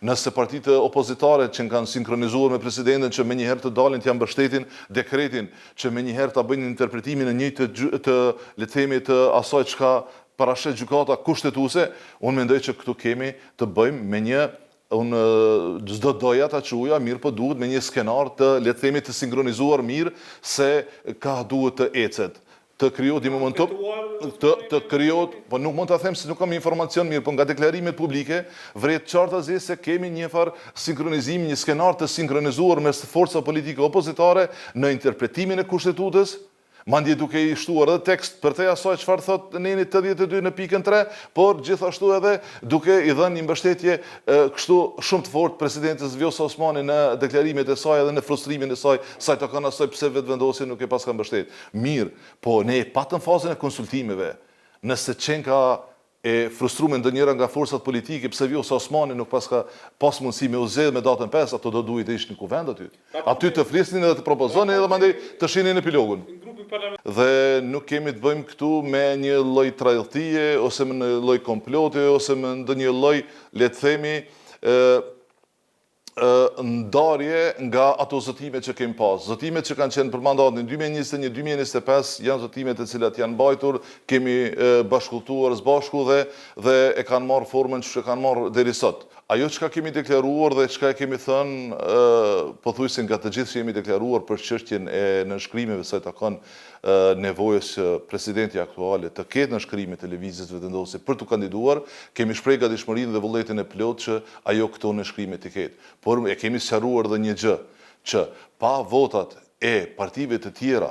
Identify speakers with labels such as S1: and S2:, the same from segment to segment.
S1: Nëse partitë opozitare që kanë sinkronizuar me presidentin që me njëherë të dalin të janë mbështetin dekretin, që me njëherë të bëjnë interpretimin e njëjtë të le të themi të asaj çka parashet gjykata kushtetuese, unë mendoj që këtu kemi të bëjmë me një çdo doja ta quaja, mirë po duhet me një skenar të le të themi të sinkronizuar mirë se ka duhet të ecet. Të krijohet në momentin të krijohet, po nuk mund ta them se nuk kam informacion mirë, po nga deklarimet publike vret qartë se kemi një farë sinkronizim, një skenar të sinkronizuar mes forcave politike opozitare në interpretimin e kushtetutës, mandje duke i shtuar edhe tekst për te asaj çfarë thot Neni 82 në pikën 3, por gjithashtu edhe duke i dhënë një mbështetje kështu shumë të fortë presidentes Vjosa Osmani në deklarimet e saj edhe në frustrimin e saj, sa të kanë asaj pse vetëvendosjen nuk e paska mbështet. Mirë, po ne patëm fazën e konsultimeve. Nëse qenka e frustruar ndonjëra nga forcat politike pse Vjosa Osmani nuk paska pas mundësi me u zgjedh me datën 5, ato do duhet të ishin në kuvend aty. Aty të flisnin edhe të propozonin edhe mandej të shihnin epilogun. Dhe nuk kemi të bëjmë këtu me një lloj tradhtie ose me një lloj komplote ose me ndonjë lloj, le të themi, ndarje nga ato zotimet që kemi pas. Zotimet që kanë qenë për mandatin 2021-2025 janë zotimet e cilat janë mbajtur, kemi bashkëlltuar së bashku dhe e kanë marrë formën që kanë marrë deri sot. Ajo çka kemi deklaruar dhe çka kemi thënë pothuajse nga të gjithë që jemi deklaruar për çështjen e nënshkrimeve sa i takon nevojës që presidenti aktuale të ketë nënshkrime të lëvizjes vetëvendosje për të kandiduar, kemi shpreh gatishmërinë dhe vullnetin e plotë që ajo këto nënshkrime të ketë. Por e kemi sqaruar edhe një gjë, që pa votat e partive të tjera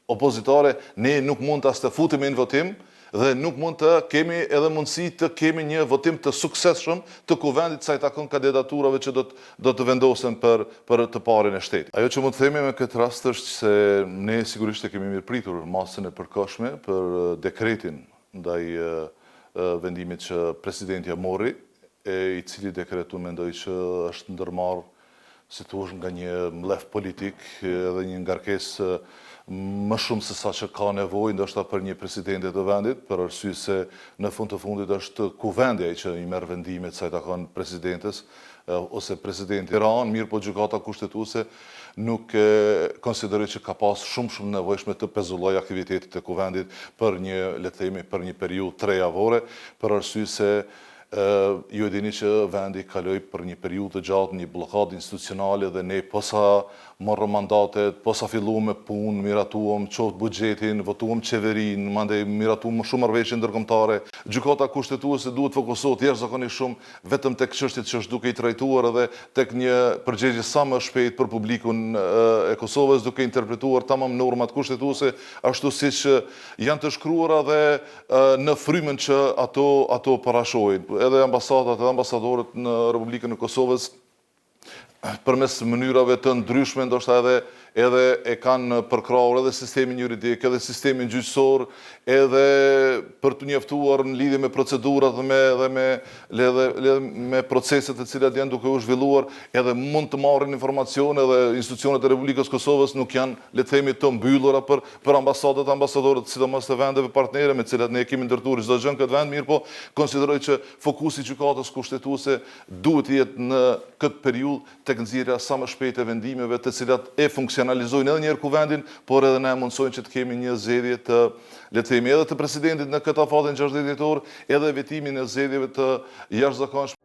S1: opozitare ne nuk mund as të futemi në votim dhe nuk mund të kemi edhe mundësi të kemi një votim të suksesshëm të kuvendit sa i takon kandidaturave që do të vendosen për të parin e shtetit. Ajo që mund të themi me këtë rast është se ne sigurisht e kemi mirëpritur masën e përkohshme për dekretin ndaj vendimit që presidenti ja mori, i cili dekret unë mendoj që është ndërmarrë si thua nga një mlef politik edhe një ngarkesë më shumë se sa që ka nevojë ndoshta për një presidente të vendit, për arsye se në fund të fundit është kuvendi ai që i merr vendimet sa i takon presidentes ose presidenti. Iran, mirë po gjykata kushtetuese nuk konsideroj që ka pas shumë nevojshme të pezulloj aktivitetet e kuvendit për një, le të themi, për një periudhë 3 javore, për arsye se ju e dini që vendi kaloi për një periudhë të gjatë një bllokadë institucionale dhe ne posa morëm mandatet, posa filluam me punë, miratuam qoftë buxhetin, votuam qeverinë, mandej miratuam shumë marrëveshje ndërkombëtare. Gjykata kushtetuese duhet fokusohet jashtëzakonisht shumë vetëm tek çështjet që është duke i trajtuar edhe tek një përgjigje sa më shpejt për publikun e Kosovës, duke interpretuar tamam normat kushtetuese ashtu siç janë të shkruara dhe në frymën që ato parashojnë. Edhe ambasadat edhe ambasadorët në Republikën e Kosovës përmes mënyrave të ndryshme ndoshta edhe e kanë përkrahur edhe sistemin juridik, edhe sistemin gjyqësor, edhe për të njoftuar në lidhje me procedurat dhe me proceset të cilat janë duke u zhvilluar, edhe mund të marrin informacione dhe institucionet e Republikës Kosovës nuk janë, le të themi, të mbyllura për ambasadat, ambasadorët, sidomos të vendeve partnere me të cilat ne kemi ndërtuar çdo gjë në këtë vend, mirë po konsideroj që fokusi i gjykatës kushtetuese duhet të jetë në këtë periudhë tek nxjerrja sa më shpejt e vendimeve të cilat e funksionalizojnë edhe njerë kuvendin, por edhe ne mundsojnë që të kemi një zgjedhje të, le të themi, edhe të presidentit në këtë afat 60 dhjetor, edhe vetimin e zgjedhjeve të jashtëzakonshme